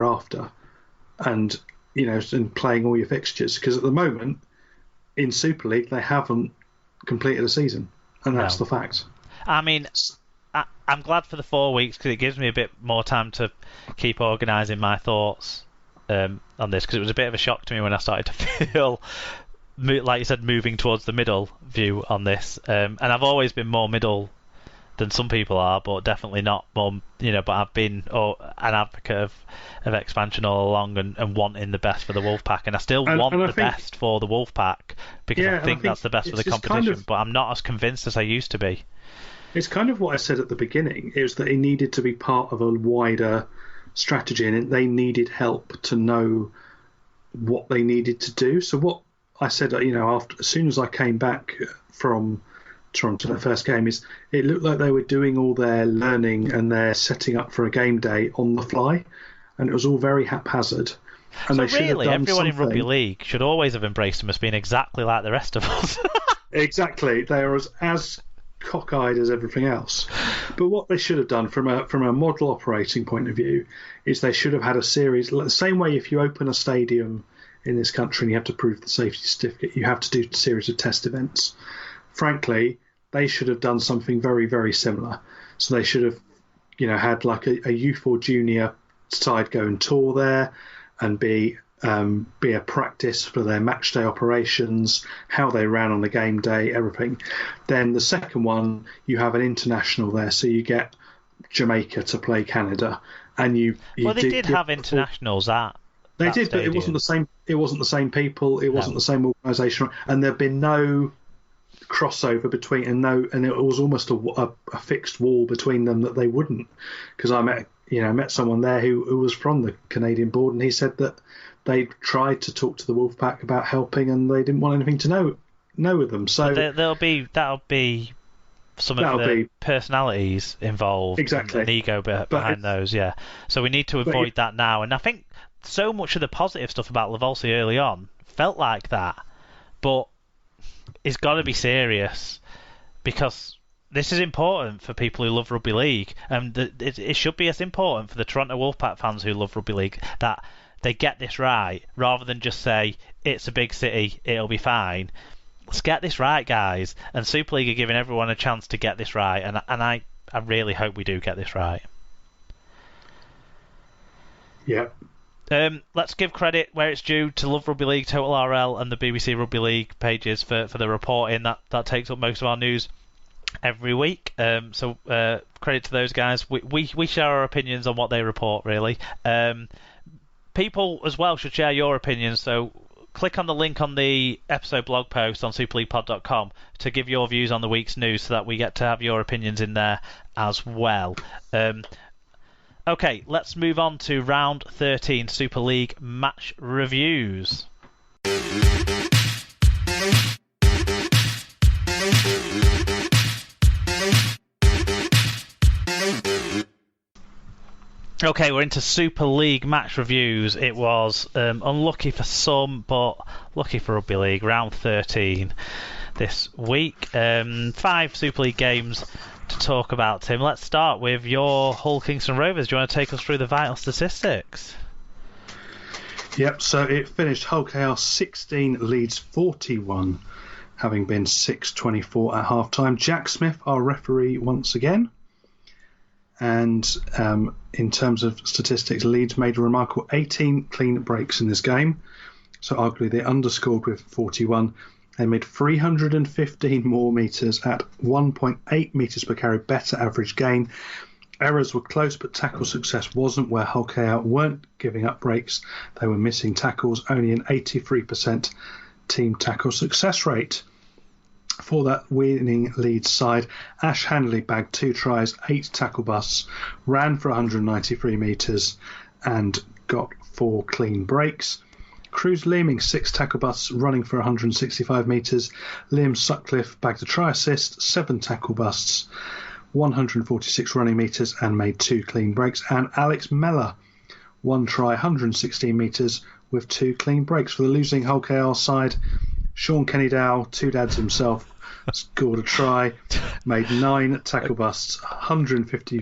after, and and playing all your fixtures, because at the moment in Super League they haven't completed a season, and that's the fact. I mean, I'm glad for the 4 weeks because it gives me a bit more time to keep organising my thoughts on this, because it was a bit of a shock to me when I started to feel, like you said, moving towards the middle view on this. And I've always been more middle than some people are, but definitely not more, but I've been an advocate of expansion all along and wanting the best for the Wolfpack, and I still want the best for the Wolfpack, because I think that's the best for the competition, but I'm not as convinced as I used to be. It's kind of what I said at the beginning, is that it needed to be part of a wider strategy, and they needed help to know what they needed to do. So what I said, as soon as I came back from Toronto, their first game, is it looked like they were doing all their learning and their setting up for a game day on the fly, and it was all very haphazard. And so they really, everyone in Rugby League should always have embraced them as being exactly like the rest of us. Exactly, they are as cockeyed as everything else. But what they should have done from a model operating point of view is they should have had a series, the same way if you open a stadium in this country and you have to prove the safety certificate, you have to do a series of test events. Frankly, they should have done something very, very similar. So they should have had like a youth or junior side go and tour there and be a practice for their match day operations, how they ran on the game day, everything. Then the second one, you have an international there, so you get Jamaica to play Canada, and they did have internationals at. They did, but it wasn't the same. It wasn't the same people. It wasn't the same organisation, and there'd been no crossover between, and it was almost a fixed wall between them that they wouldn't. Because I met someone there who was from the Canadian board, and he said that they tried to talk to the Wolfpack about helping, and they didn't want anything to know with them. So that'll be some of the personalities involved, exactly, and ego behind those. Yeah, so we need to avoid that now. And I think so much of the positive stuff about Lavolsi early on felt like that, but it's got to be serious, because this is important for people who love Rugby League, and it should be as important for the Toronto Wolfpack fans who love Rugby League that they get this right, rather than just say it's a big city, it'll be fine. Let's get this right, guys. And Super League are giving everyone a chance to get this right, and I really hope we do get this right. Yeah. Let's give credit where it's due to Love Rugby League, Total RL, and the BBC Rugby League pages for the reporting. That takes up most of our news every week. So credit to those guys. We share our opinions on what they report, really. People as well should share your opinions, so click on the link on the episode blog post on superleaguepod.com to give your views on the week's news, so that we get to have your opinions in there as well. Okay, let's move on to round 13 Super League match reviews. Okay, we're into Super League match reviews. It was unlucky for some, but lucky for Rugby League. Round 13 this week. 5 Super League games to talk about, Tim. Let's start with your Hull Kingston Rovers. Do you want to take us through the vital statistics? Yep, so it finished Hull KR 16, Leeds 41, having been 6-24 at half-time. Jack Smith, our referee once again. And in terms of statistics, Leeds made a remarkable 18 clean breaks in this game. So arguably they underscored with 41. They made 315 more metres at 1.8 metres per carry, better average gain. Errors were close, but tackle success wasn't, where Hull KR weren't giving up breaks. They were missing tackles, only an 83% team tackle success rate. For that winning Leeds side, Ash Handley bagged 2 tries, 8 tackle busts, ran for 193 metres and got 4 clean breaks. Cruz Leeming 6 tackle busts, running for 165 metres. Liam Sutcliffe bagged a try assist, 7 tackle busts, 146 running metres and made 2 clean breaks. And Alex Mellor, 1 try, 116 metres with 2 clean breaks. For the losing Hull KR side, Sean Kenny-Dow, 2 dads himself, scored a try, made 9 tackle busts, 154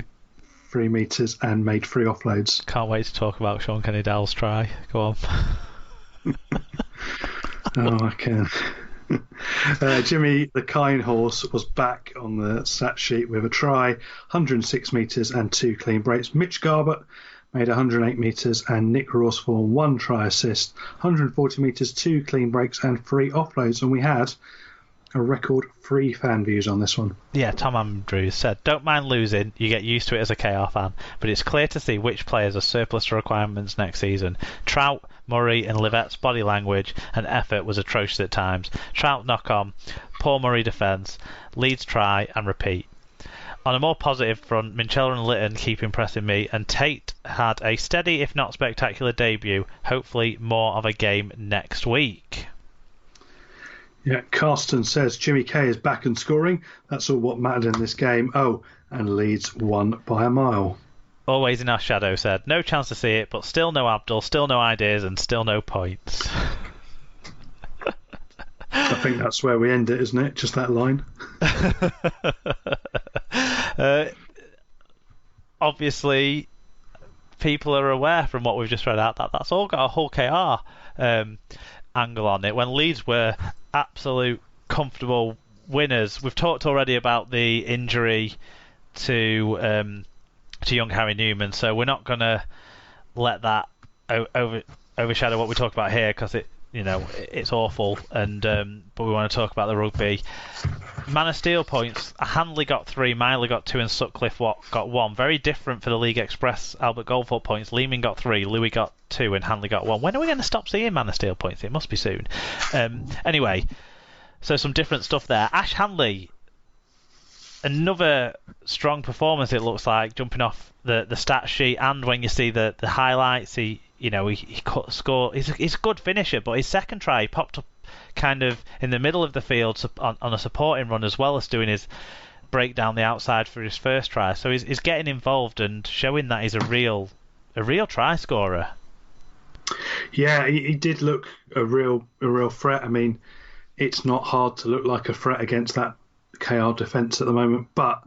3 metres and made 3 offloads. Can't wait to talk about Sean Kenny-Dowell's try. Go on. Oh, I can. Jimmy the Kind Horse was back on the stat sheet with a try, 106 metres and 2 clean breaks. Mitch Garbutt made 108 metres and Nick Rawsthorne 1 try assist, 140 metres, 2 clean breaks and 3 offloads. And we had a record 3 fan views on this one. Yeah, Tom Andrews said, don't mind losing, you get used to it as a KR fan, but it's clear to see which players are surplus to requirements next season. Trout, Murray and Livette's body language and effort was atrocious at times. Trout knock on, poor Murray defence, Leeds try and repeat. On a more positive front, Minchella and Litton keep impressing me, and Tate had a steady if not spectacular debut, hopefully more of a game next week. Yeah, Carsten says Jimmy K is back and scoring. That's all what mattered in this game. Oh, and Leeds won by a mile. Always in our shadow said, no chance to see it, but still no Abdul, still no ideas, and still no points. I think that's where we end it, isn't it? Just that line. Obviously, people are aware from what we've just read out that that's all got a whole KR angle on it. When Leeds were absolute comfortable winners, we've talked already about the injury to young Harry Newman, so we're not going to let that overshadow what we talk about here, because it's awful. And but we want to talk about the rugby. Man of Steel points. Handley got 3, Miley got 2, and Sutcliffe got 1. Very different for the League Express. Albert Goldthorpe points. Lehman got 3, Louis got 2, and Handley got 1. When are we going to stop seeing Man of Steel points? It must be soon. Anyway, so some different stuff there. Ash Handley, another strong performance. It looks like, jumping off the stat sheet, and when you see the highlights, he cut score. He's a good finisher, but his second try, he popped up kind of in the middle of the field on a supporting run, as well as doing his break down the outside for his first try. So he's getting involved and showing that he's a real try scorer. Yeah, he did look a real threat. I mean, it's not hard to look like a threat against that KR defence at the moment, but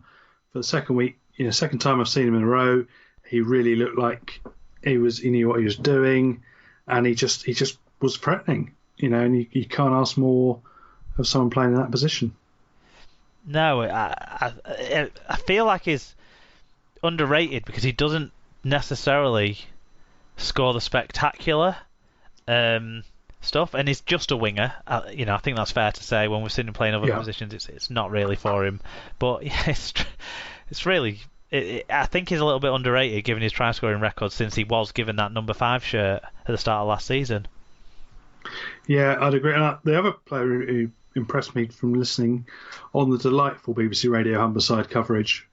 for the second week, second time I've seen him in a row, he really looked like he knew what he was doing, and he just was threatening, and you can't ask more of someone playing in that position. No, I feel like he's underrated because he doesn't necessarily score the spectacular stuff, and he's just a winger. I think that's fair to say. When we've seen him playing other positions, it's not really for him. But yeah, it's really. I think he's a little bit underrated given his try scoring record, since he was given that number 5 shirt at the start of last season. Yeah, I'd agree. And the other player who impressed me from listening on the delightful BBC Radio Humberside coverage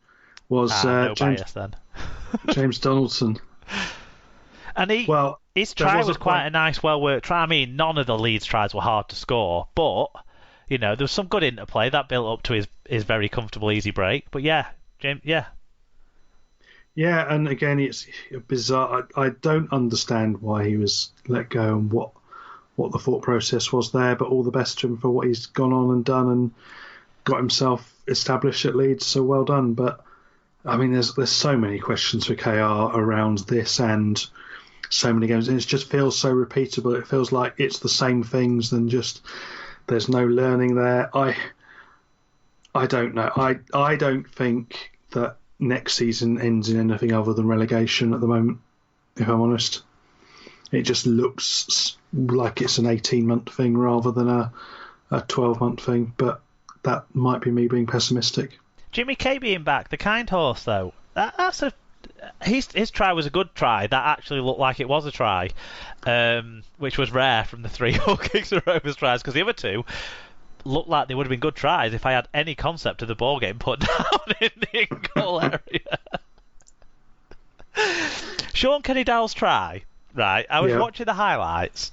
was James Donaldson. And his try was quite a nice, well-worked try. I mean, none of the Leeds tries were hard to score, but there was some good interplay that built up to his very comfortable, easy break. But yeah, James, yeah. Yeah, and again, it's bizarre. I don't understand why he was let go and what the thought process was there, but all the best to him for what he's gone on and done and got himself established at Leeds, so well done. But, I mean, there's so many questions for KR around this and so many games, and it just feels so repeatable. It feels like it's the same things than just there's no learning there. I don't know. I don't think that next season ends in anything other than relegation at the moment, if I'm honest. It just looks like it's an 18-month thing rather than a 12-month thing, but that might be me being pessimistic. Jimmy K being back, the kind horse, though, his try was a good try. That actually looked like it was a try, which was rare from the 3 Hull kicks and Rovers tries, because the other 2 looked like they would have been good tries if I had any concept of the ball getting put down in the in-goal area. Sean Kenny-Dowell's try, right? I was watching the highlights,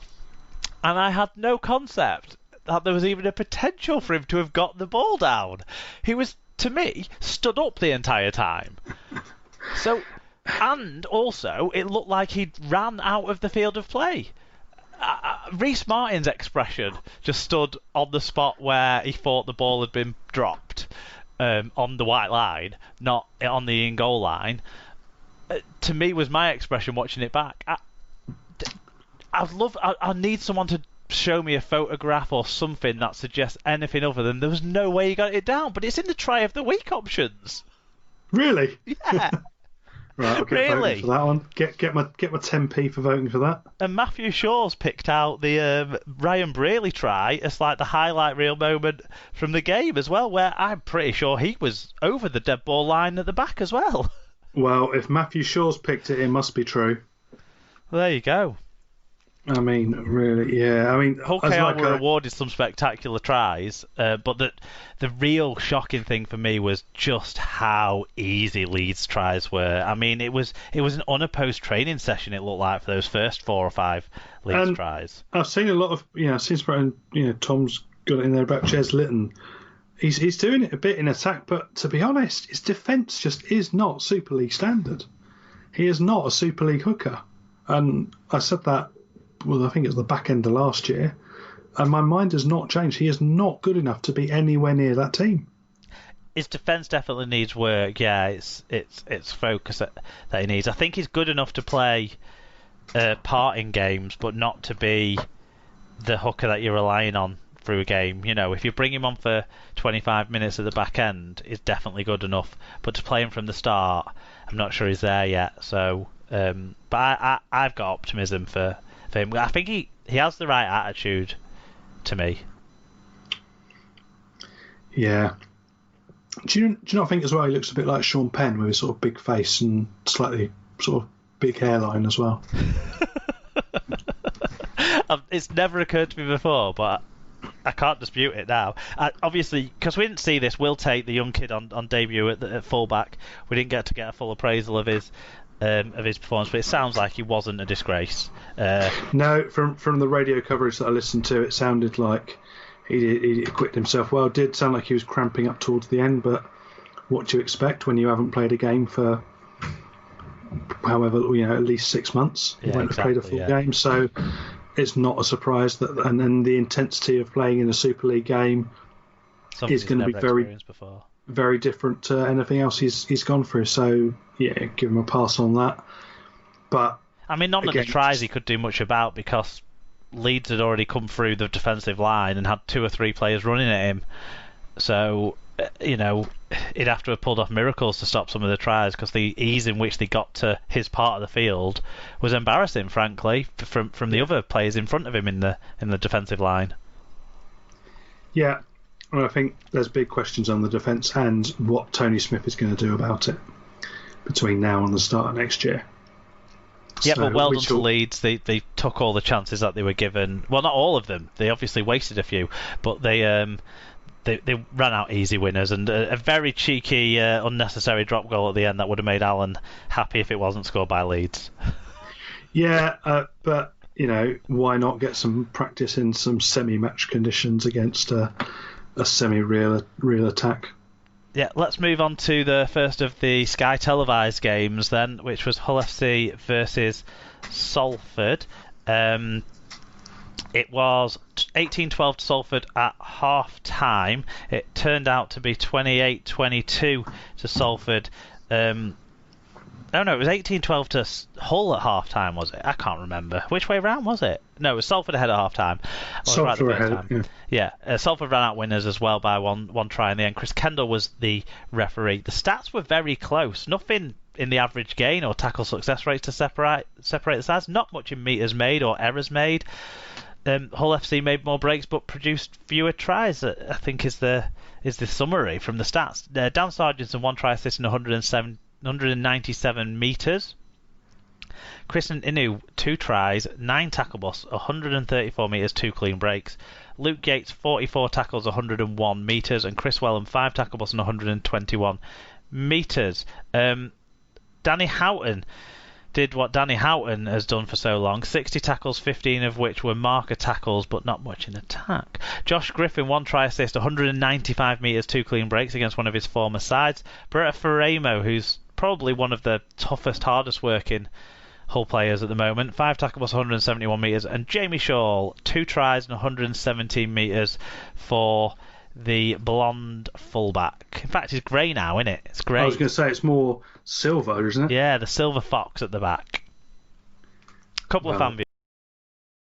and I had no concept that there was even a potential for him to have got the ball down. He was, to me, stood up the entire time. So, and also, it looked like he'd ran out of the field of play. Reece Martin's expression just stood on the spot where he thought the ball had been dropped, on the white line, not on the in-goal line. to me was my expression watching it back. I need someone to show me a photograph or something that suggests anything other than there was no way he got it down, but it's in the try of the week options. Really? Yeah. Right, I'll get voting for that one. Get my 10p for voting for that. And Matthew Shaw's picked out the Ryan Brearley try as like the highlight reel moment from the game as well, where I'm pretty sure he was over the dead ball line at the back as well. Well, if Matthew Shaw's picked it, it must be true. Well, there you go. I mean, really, yeah. I mean, Hull KR were awarded some spectacular tries, but the real shocking thing for me was just how easy Leeds tries were. I mean, it was an unopposed training session. It looked like for those first 4 or 5 Leeds tries. I've seen a lot of, since Tom's got it in there about Jez Litton. He's doing it a bit in attack, but to be honest, his defence just is not Super League standard. He is not a Super League hooker, and I said that. Well, I think it was the back end of last year, and my mind has not changed. He is not good enough to be anywhere near that team. His defence definitely needs work. Yeah, it's focus that he needs. I think he's good enough to play part in games, but not to be the hooker that you're relying on through a game. If you bring him on for 25 minutes at the back end, he's definitely good enough. But to play him from the start, I'm not sure he's there yet. So, but I've got optimism for him. I think he has the right attitude to me. Yeah. Do you not think as well he looks a bit like Sean Penn with his sort of big face and slightly sort of big hairline as well? It's never occurred to me before, but I can't dispute it now. Obviously, because we didn't see this, Will Tate, the young kid on debut at fullback, we didn't get a full appraisal of his performance, but it sounds like he wasn't a disgrace. No, from the radio coverage that I listened to, it sounded like he acquitted himself well. It did sound like he was cramping up towards the end, but what do you expect when you haven't played a game for however, at least 6 months? You won't have played a full game, so it's not a surprise that. And then the intensity of playing in a Super League game is going to be very different to anything else he's gone through. So yeah, give him a pass on that. But I mean, none of the tries he could do much about because Leeds had already come through the defensive line and had 2 or 3 players running at him. So he'd have to have pulled off miracles to stop some of the tries because the ease in which they got to his part of the field was embarrassing, frankly, from the other players in front of him in the defensive line. Yeah. Well, I think there's big questions on the defence and what Tony Smith is going to do about it between now and the start of next year. Yeah, but well done to Leeds. They took all the chances that they were given. Well, not all of them. They obviously wasted a few, but they ran out easy winners and a very cheeky, unnecessary drop goal at the end that would have made Alan happy if it wasn't scored by Leeds. Yeah, but why not get some practice in some semi-match conditions against a semi-real attack? Yeah, let's move on to the first of the Sky televised games then, which was Hull FC versus Salford. It was 18-12 to Salford at half-time. It turned out to be 28-22 to Salford. It was 18-12 to Hull at half-time, was it? I can't remember. Which way round was it? No, it was Salford ahead at half-time. Salford ahead, yeah. Salford ran out winners as well by one try in the end. Chris Kendall was the referee. The stats were very close. Nothing in the average gain or tackle success rates to separate the sides. Not much in metres made or errors made. Hull FC made more breaks but produced fewer tries, I think is the summary from the stats. Dan Sargentson, 1 try assist in 197 metres. Christian Inu, 2 tries, 9 tackle busts, 134 metres, 2 clean breaks. Luke Yates, 44 tackles, 101 metres, and Chris Wellham, 5 tackle busts and 121 metres. Danny Houghton did what Danny Houghton has done for so long, 60 tackles, 15 of which were marker tackles, but not much in attack. Josh Griffin, 1 try assist, 195 metres, 2 clean breaks against one of his former sides. Beretta Ferramo, who's probably one of the toughest, hardest working Hull players at the moment, 5 tackles, 171 metres, and Jamie Shaw, 2 tries and 117 metres for the blonde fullback. In fact, he's grey now, isn't it? It's grey. I was going to say it's more silver, isn't it? Yeah, the silver fox at the back. Couple of fan